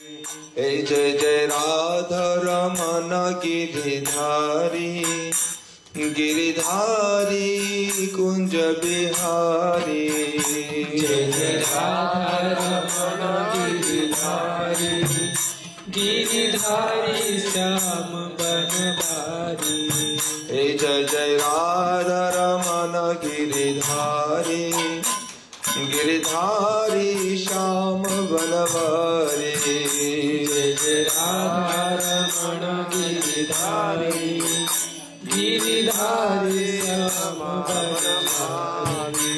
जय जय राधा रमन गिरिधारी गिरिधारी कुंज बिहारी। जय जय राधा रमन गिरिधारी गिरिधारी श्याम बनवारी। जय जय राधा रमन गिरिधारी गिरिधारी श्याम बनवारी। जय जय राधा रमन गिरिधारी गिरिधारी श्याम बनवारी।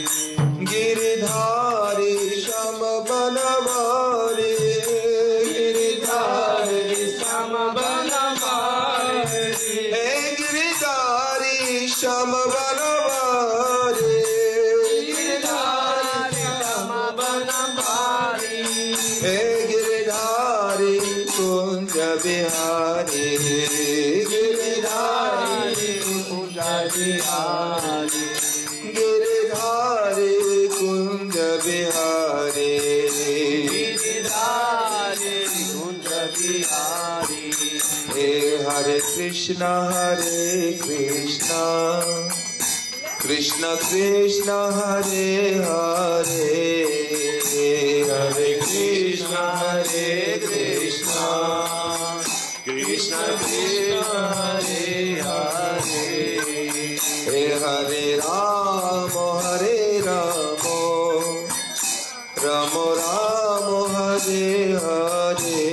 गिरिधारी श्याम बनवारी गिरिधारी श्याम बनवारी। हे गिरिधारी श्याम बनवारी गिरिधारी श्याम बनवारी। हे गिरिधारी कुंज बिहारी गिरिधारी कुंज बिहारी। गिरिधारी कुंज बिहारी। गिरिधारी कुंज बिहारी। हे हरे कृष्ण कृष्ण कृष्ण हरे हरे हरे कृष्ण कृष्ण कृष्ण हरे हरे। हे हरे राम राम राम हरे हरे।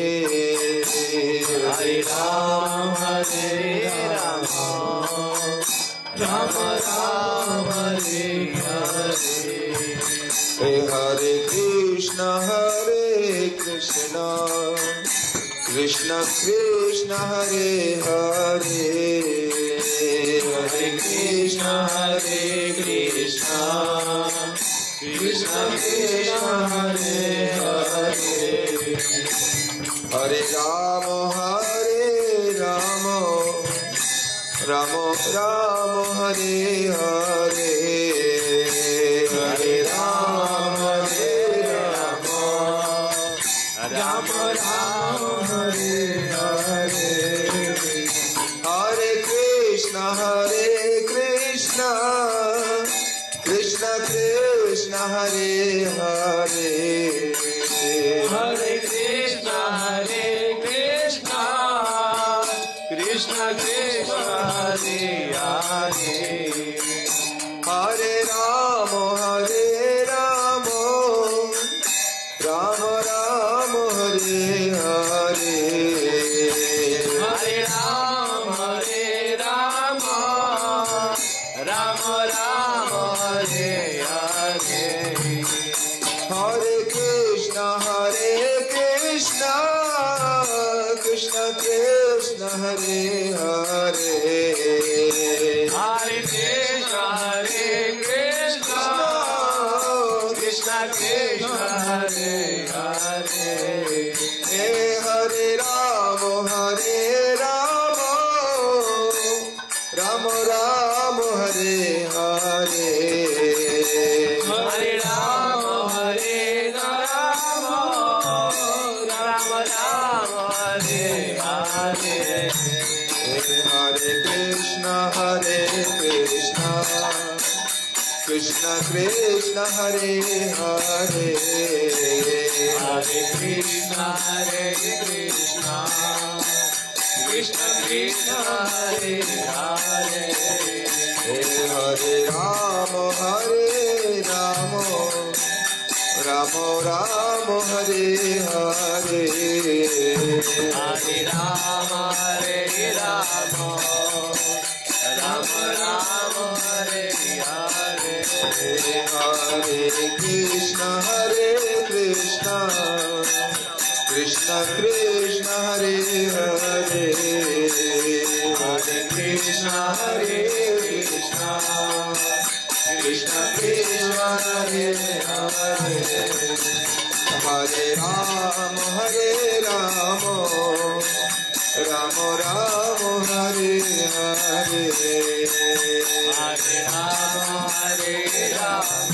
हरे राम राम राम हरे हरे। हे हरे कृष्ण कृष्ण कृष्ण हरे हरे हरे कृष्ण कृष्ण कृष्ण हरे हरे। हरे राम राम राम हरे हरे हरे राम राम राम हरे हरे। हरे कृष्ण कृष्ण कृष्ण हरे हरे हरे कृष्ण कृष्ण कृष्ण हरे हरे। हरे राम राम राम हरे हरे हरे राम राम राम हरे हरे। हरे कृष्ण कृष्ण कृष्ण हरे हरे हरे कृष्ण कृष्ण कृष्ण हरे हरे। हे हरे राम राम राम हरे हरे हरे राम राम हरे हरे। हरे कृष्ण कृष्ण कृष्ण हरे हरे हरे कृष्ण कृष्ण कृष्ण हरे हरे। हरे राम राम राम हरे हरे हरे राम राम राम हरे हरे। हरे कृष्ण कृष्ण कृष्ण हरे हरे हरे कृष्ण कृष्ण कृष्ण हरे हरे। हरे राम राम राम हरे हरे हरे राम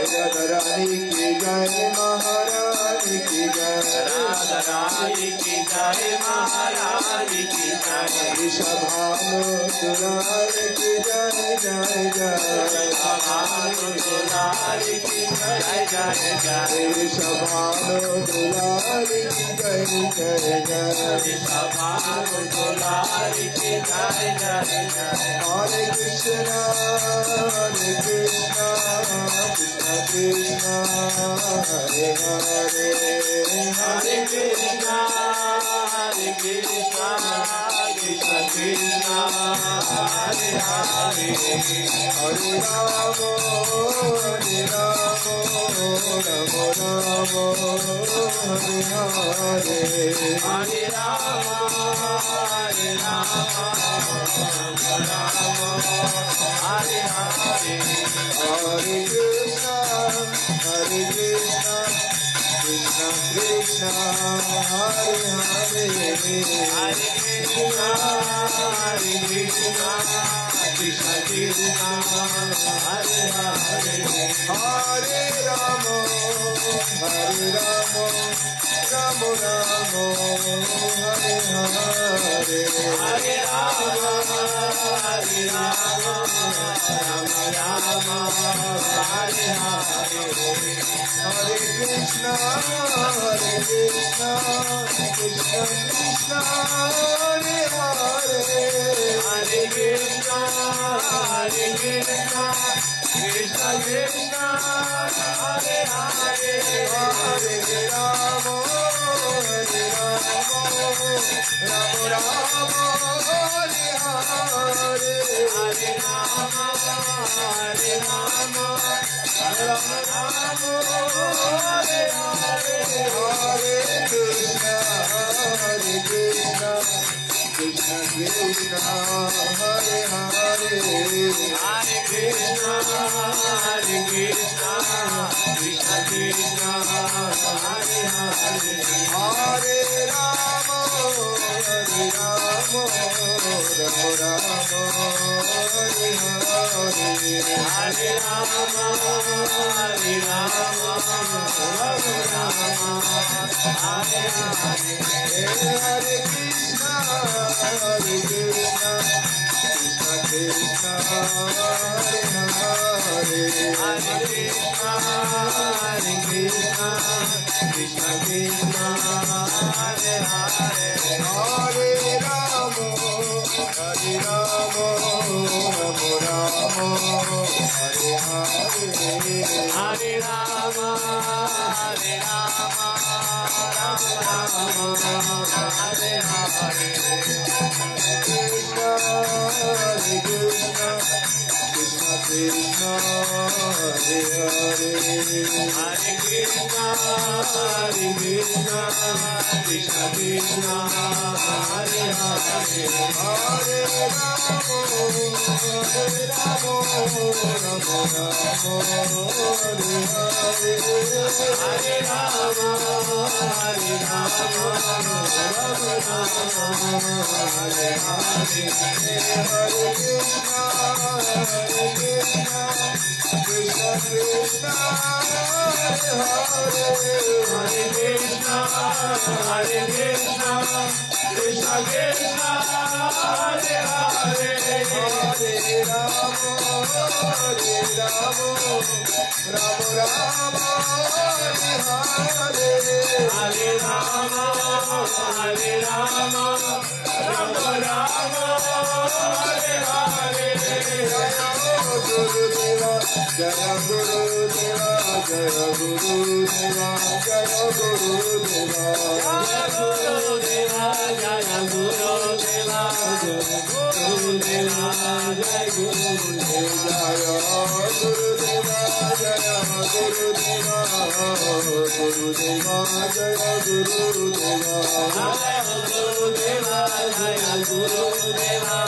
राधा रानी की जय महारानी की जय राधा रानी की जय महारानी की जय ऋषभानु दुलार की जय जय जय ऋषभानु दुलार की जय जय जय ऋषभानु दुलार की जय जय जय ऋषभानु दुलार की जय जय जय हरे Krishna Krishna Krishna Hare Hare Hare Krishna Krishna Krishna Hare Hare Hare Ram Ram Ram Hare Hare Hare Ram Hare Hare Hare Krishna, Krishna Krishna, Hare Hare, Hare Krishna, Krishna Krishna, Hare Hare, Hare Rama, Rama Rama, Hare Hare, Hare Rama, Rama Rama, Hare Hare, Hare Krishna, Krishna Krishna, Hare Hare. Hare Krishna, Krishna Krishna, Hare Hare, Hare Rama, Rama Rama, Hare Hare. Hare Rama, Rama Rama, Hare Hare, Hare Krishna, Krishna Krishna, Hare Hare. Hare Krishna, Krishna Krishna, Hare Hare, Hare Rama, Rama Rama, Hare Hare. Hare Rama, Rama Hare Hare, Hare Krishna, Krishna Krishna, Hare Hare. Hare Krishna, Krishna Krishna, Hare Hare, Hare Rama, Rama Rama, Hare Hare. Hare Rama, Rama Rama, Hare Hare, Krishna, Krishna Krishna, Hare Hare. Hare Krishna, Krishna Krishna, Hare Hare, Hare Rama, Rama Hare Hare. Hare Rama, Hare Hare, Hare Krishna, Krishna Krishna, Hare Hare. Hare Krishna, Krishna Krishna, Hare Hare, Hare Rama, Rama Hare Hare. Hare Rama, Rama Hare Hare, Jaya Gurudeva, Jaya Gurudeva, Jaya Gurudeva, Jaya Gurudeva. Jaya Gurudeva, Jaya Gurudeva, Jaya Gurudeva, Jaya Gurudeva, Jaya Gurudeva, Gurudeva, Jaya Gurudeva, Jaya Gurudeva, Jaya Gurudeva,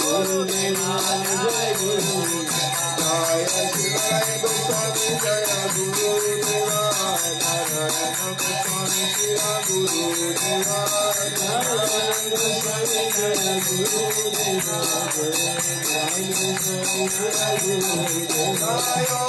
Gurudeva, Jaya Gurudeva, Jaya Shivaya Goswami, Jaya Gurudeva, Narayana Goswami, Shiva Gurudeva, Jaya Goswami, Jaya Gurudeva, Jaya Goswami, Jaya Gurudeva, Jaya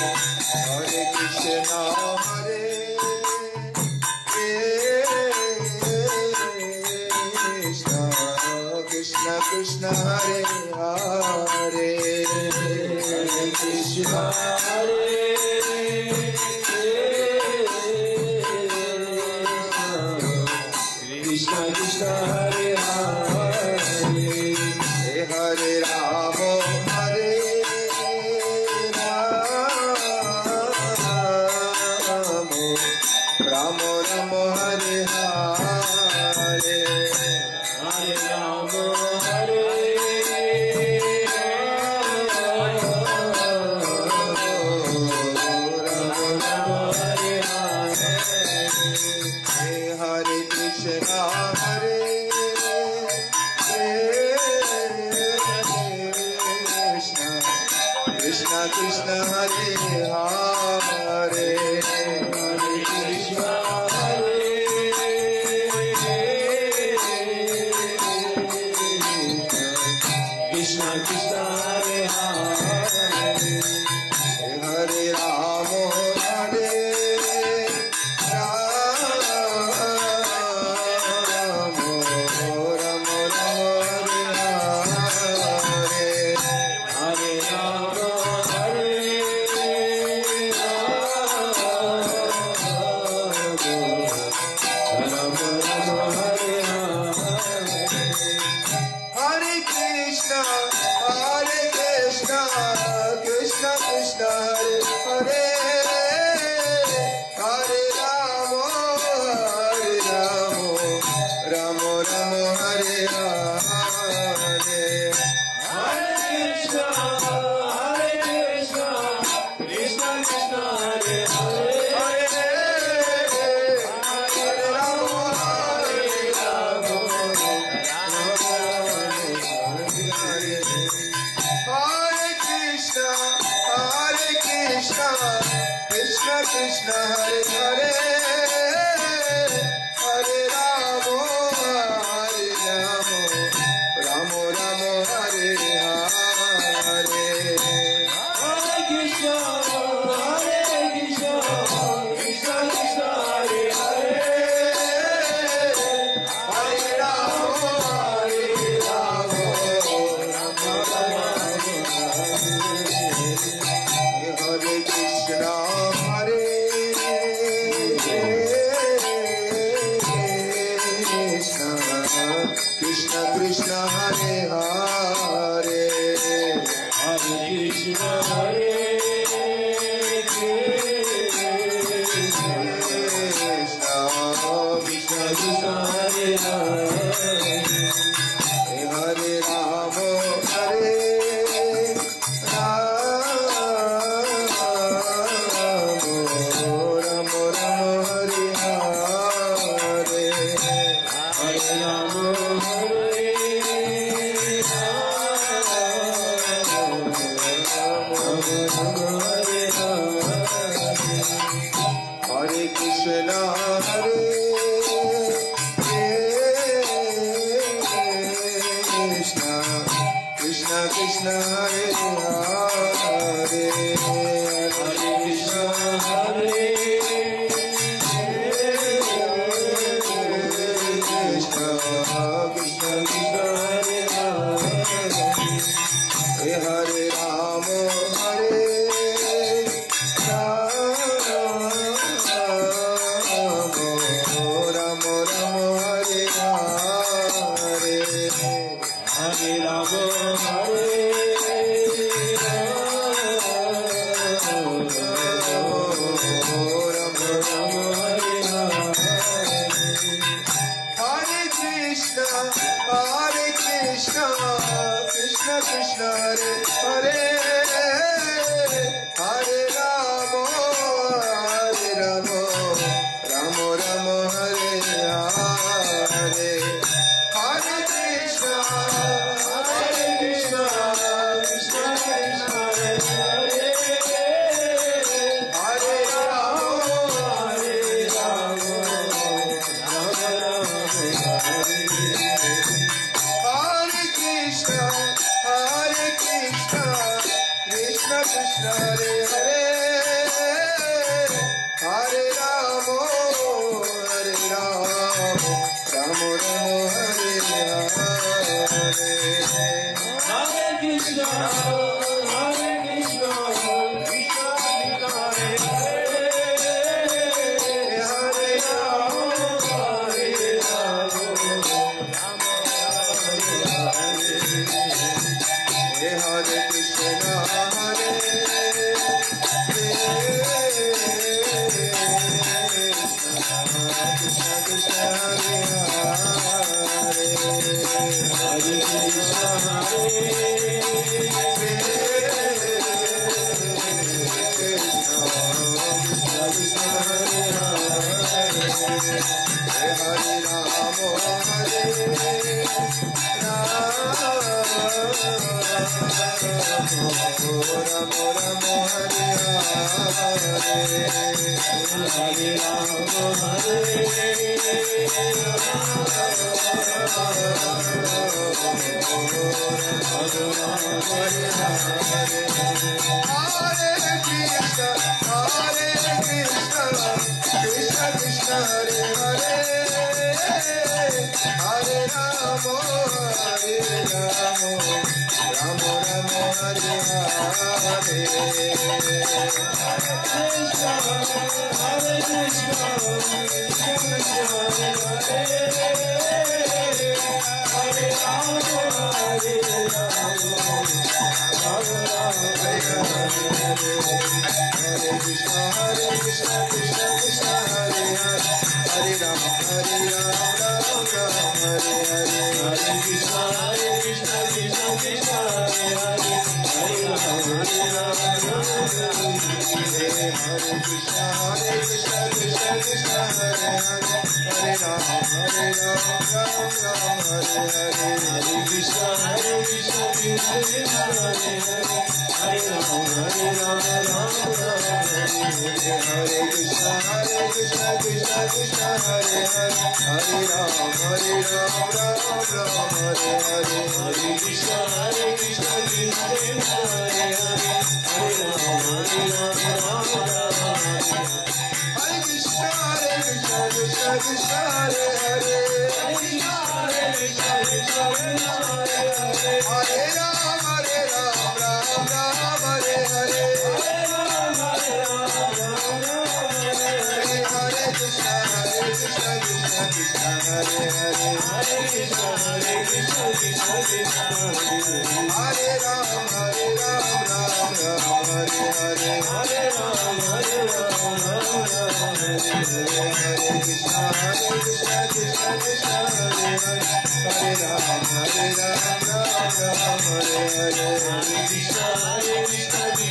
Hare Krishna Krishna Krishna Hare Hare Hare Krishna Krishna Krishna Hare Hare Hare Rama Hare Rama Rama Hare Hare Hare Rama Hare Hare Krishna Hare Krishna Krishna Hare Hare Hare Krishna Hare Krishna Krishna Hare Hare Hare Rama Hare Krishna Krishna Hare Hare Hare Rama Rama Rama Hare Hare Hare Krishna Krishna Krishna Hare Hare Hare Rama Krishna Krishna Hare Hare Hare Rama Rama Rama Hare Hare Hare Krishna Krishna Krishna Hare Hare Hare Rama Hare Krishna Hare Krishna Krishna Hare Hare Hare Krishna Hare Krishna Krishna Hare Hare Hare Rama Hare Hare Krishna Hare Krishna Krishna Krishna Hare Hare Hare Krishna Hare Krishna Krishna Krishna Hare Hare Hare Rama Hare Hare Rama Hare Krishna Krishna Hare Hare Hare Rama Rama Rama Hare Hare Hare Krishna Krishna Krishna Hare Hare Hare Rama Krishna Krishna Hare Hare Hare Ramo, Hare Ramo, Ramo Ramo, Hare Hare. Hare Krishna, Hare Krishna, Krishna Krishna, Hare Hare. Hare Rama, Hare Rama, Rama Rama, Hare Hare. Hare Krishna, Hare Krishna, Krishna Hare Hare. Hare Krishna, Hare Ramo, Hare Ramo, Ramo Hare Hare. Hare Rama, Hare Hare Krishna, Krishna Krishna, Hare Hare. Hare Ramo, Hare Ramo, Ramo Ramo, Hare Hare. Krishna, Hare Krishna, Krishna Krishna, Hare Hare. Hare Rama, Hare Rama, Rama Rama, Hare Hare. Hare Krishna, Krishna Krishna, Hare Hare. Hare Rama, Hare Rama, Rama Rama, Hare Hare. Hare Krishna, Krishna Krishna, Hare Hare. Hare Rama, Hare Rama, Rama Rama, Hare Hare. Hare Krishna, Krishna Krishna, Hare Hare. Hare Rama, Hare Rama, Rama Rama, Hare Hare. Hare Krishna, Krishna Krishna, Hare Hare. Hare Rama, Hare Rama, Rama Rama, Hare Hare. Hare Krishna, Krishna Krishna, Hare Hare. Hare Rama, Hare Rama, Rama Rama, Hare Hare. Hare Krishna, Krishna Krishna, Hare Hare. Hare Rama, Hare Rama, Rama Rama, Hare Hare. Hare Krishna, Krishna Krishna, Hare Hare. Hare Krishna, Krishna Krishna, Hare Hare. Hare Rama, Rama Rama, Hare Hare. Hare Rama, Rama Rama, Hare Hare. Hare Krishna, Krishna Krishna, Hare Hare. Hare Krishna, Krishna Krishna, Hare Hare. Hare Rama, Rama Rama, Hare Hare. Hare Rama, Rama Rama, Hare Hare. Hare Krishna, Krishna Krishna, Hare Hare. Hare Rama, Rama Rama, Hare Hare. Hare Krishna,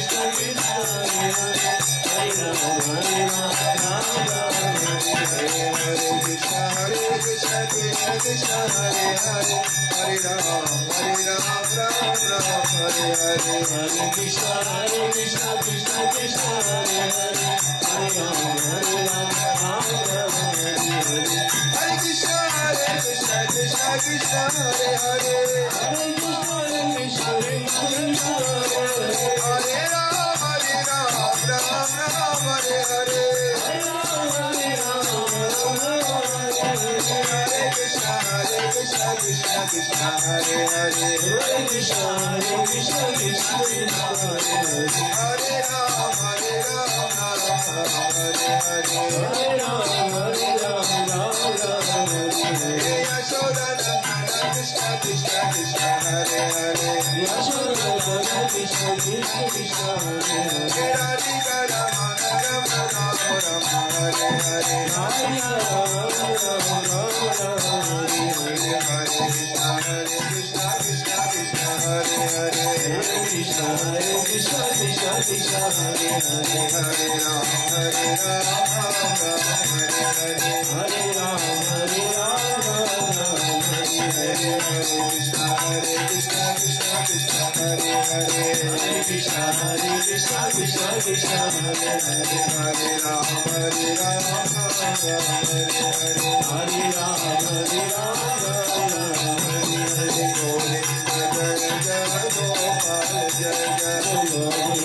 Krishna Krishna, Hare Hare. Hare Rama, Rama Rama, Hare Hare. Hare Krishna, Krishna Krishna, Hare Hare. Hare Rama, Rama Rama, Hare Hare. Hare Krishna, Krishna Krishna, Hare Hare. Hare Rama, Rama Rama, Hare Hare. Hare Krishna, Krishna Krishna, Hare Hare. Hare Krishna, Krishna Krishna, Hare Hare. Hare Rama, Rama Rama, Hare Hare. Hare Rama, Rama Rama, Hare Hare. Hare Krishna, Krishna Krishna, Hare Hare. Hare Krishna, Krishna Krishna, Hare Hare. Hare Rama, Rama Hare Hare. Hare Rama, Rama Rama, Hare Hare. Yashoda Nandana, Krishna Krishna, Hare Hare. Yashoda Nandana, Krishna Krishna, Hare Hare. Radhika Ramana, Rama Rama, Hare Hare. Hare Rama, Rama Rama, Hare Hare. Hare Krishna, Krishna Krishna, Hare Hare. Hare Krishna, Krishna Krishna, Hare Hare. Hare Rama, Rama Hare Hare. Hare Rama, Rama Rama, Hare Hare. Hare Krishna, Krishna Hare Hare. Hare Krishna, Krishna Krishna, Hare Hare. Hare Rama, Rama Hare Hare. Hare Rama, Rama Hare Hare. Govinda Jai Jai Gopal Jai Jai. Govinda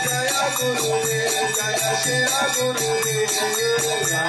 Jaya Guru Dev, Jaya Shri Guru Dev,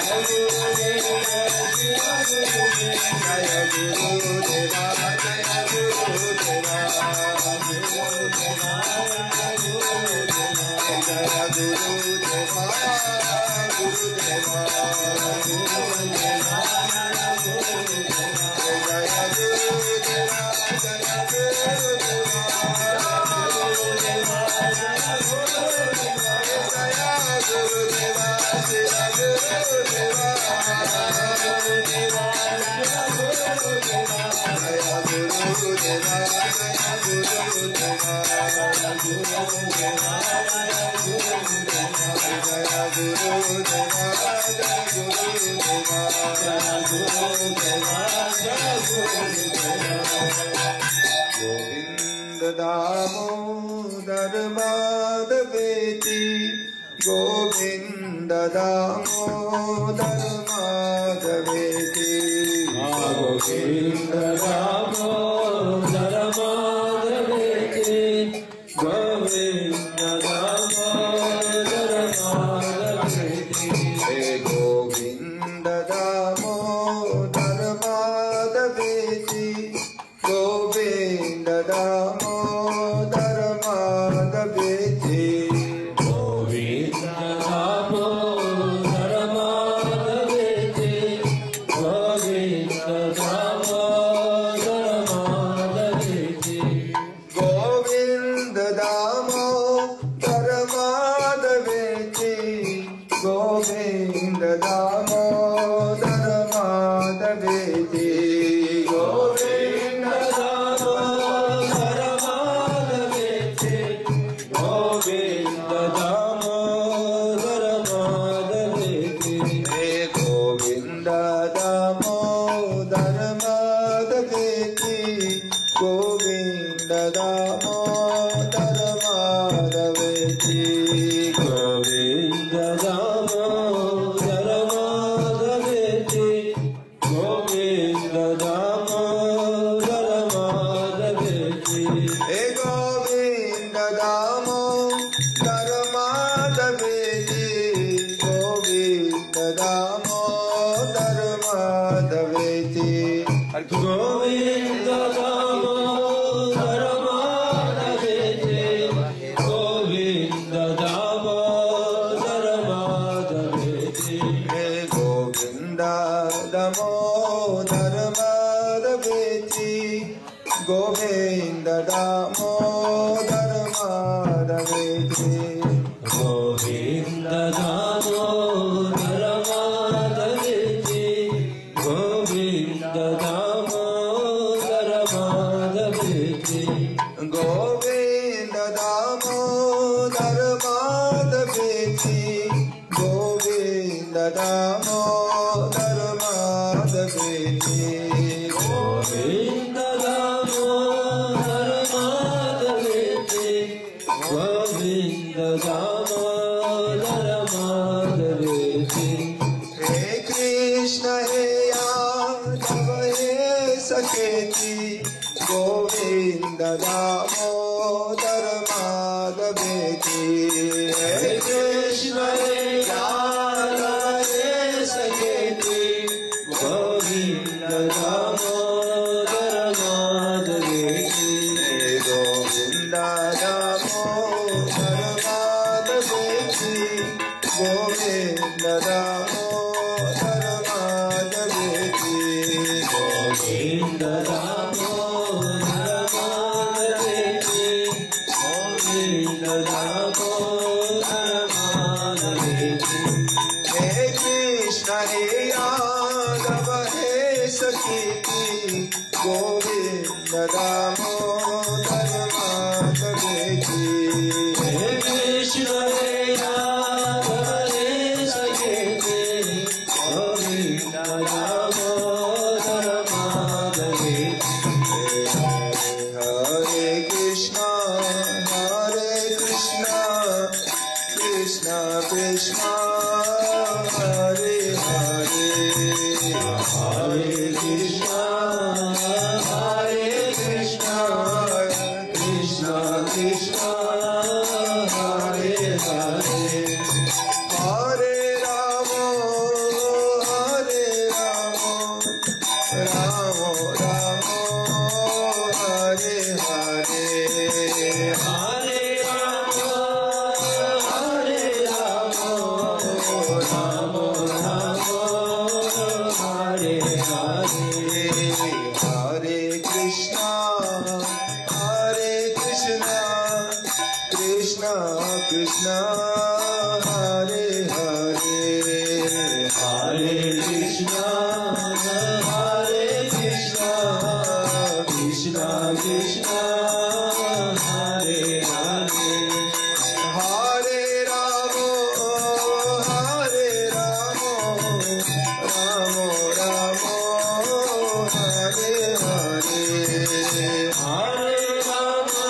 Govind Damodar माधवेति Govind Damodar माधवेति Govind Damodar माधवेति Govind Damodar माधवेति हे गोविंद दामोदर माधवेति गोविंद दामोदर माधवेति गोविंद दामोदर माधवेति गोविंद दामोदर माधवेति गोविंद दामोदर माधवेति गोविंद दामोदर माधवेति गोविंद दामोदर माधवेति गोविंद दामोदर माधवेति हे गोविंद दामोदर माधवेति गोविंद दामोदर माधवेति गोविंद दामोदर माधवेति गोविंद दामोदर माधवेति हे गोविंद दामोदर माधवेति गोविंद दामोदर माधवेति गोविंद दामोदर माधवेति गोविंद दामोदर माधवेति हे गोविंद दामोदर माधवेति गोविंद दामोदर माधवेति गोविंद दामोदर माधवेति गोविंद दामोदर माधवेति गोविंद दामोदर माधवेति गोविंद दामोदर माधवेति गोविंद दामोदर माधवेति गोविंद दामोदर माधवेति हे कृष्ण हे यादव हे सखेति गोविंद दामोदर माधवेति हे कृष्ण हे यादव हे सखेति गोविंद दामोदर माधवेति हे गोविंद दामोदर माधवेति गोविंद दामोदर माधवेति गोविंद दामोदर माधवेति गोविंद दामोदर माधवेति हे कृष्ण हे यादव हे सखेति गोविंद दामोदर माधवेति हे कृष्ण हे यादव हे सखेति गोविंद दामोदर माधवेति हरे Krishna Krishna Krishna Hare Hare Hare Krishna Krishna Krishna Hare Hare Hare Ram Hare Krishna, Krishna Krishna, Hare Hare, Hare Krishna, Krishna Krishna, Hare Hare. Hare Ramo, Ramo Ramo, Hare Hare. Hare Rama,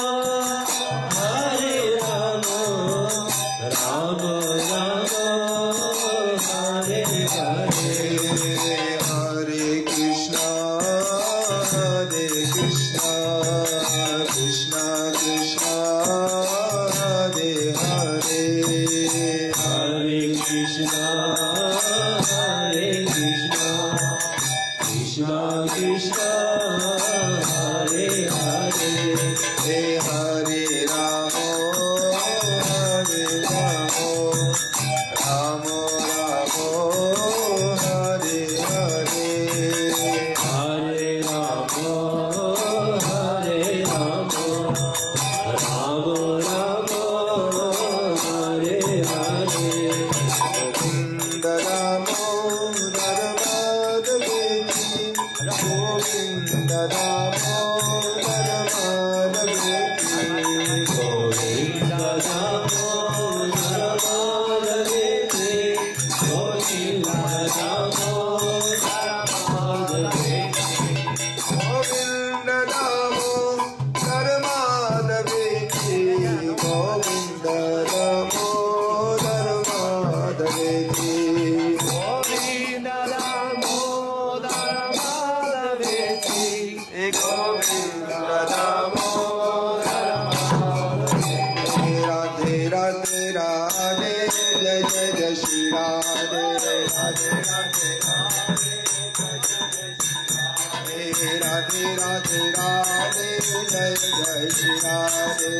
Rama Rama, Hare Hare. Hare Krishna, Krishna Krishna, Hare Hare. Hare Krishna, Krishna Krishna, Hare Hare. Hare Ramo, Ramo Ramo, Hare Hare. Hare Rama, Rama Rama, Hare Hare. Govinda Damodar Madhaveti, Govinda Damodar Madhaveti, Govinda Damodar Madhaveti, Govinda Damodar Madhaveti. Govinda Damodar Madhaveti, Govinda Damodar Madhaveti. Govinda Damodar Madhaveti, Govinda Damodar Madhaveti. Radhe Radhe Radhe, Jai Jai Jai Shri Radhe, Radhe Radhe Radhe, Radhe Radhe Radhe, Jai Jai Shri Radhe,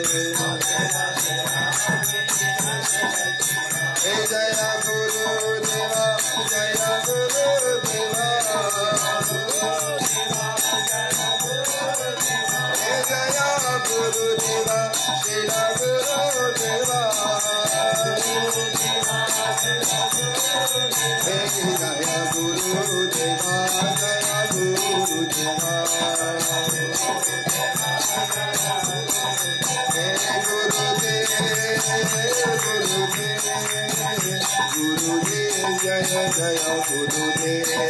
Jaya Guru Deva, Jaya Guru Deva, Jaya Guru Deva, Shila Guru Deva, Jaya Guru Deva, Jaya Guru Deva. Gurudev, Jaya Jaya Gurudev, Jai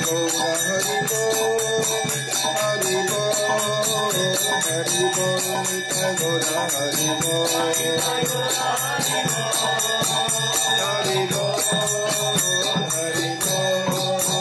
Gaura Hari Bol, Hari Bol, Hari Bol, Jai Gaura Hari Bol, Hari Bol, Hari Bol.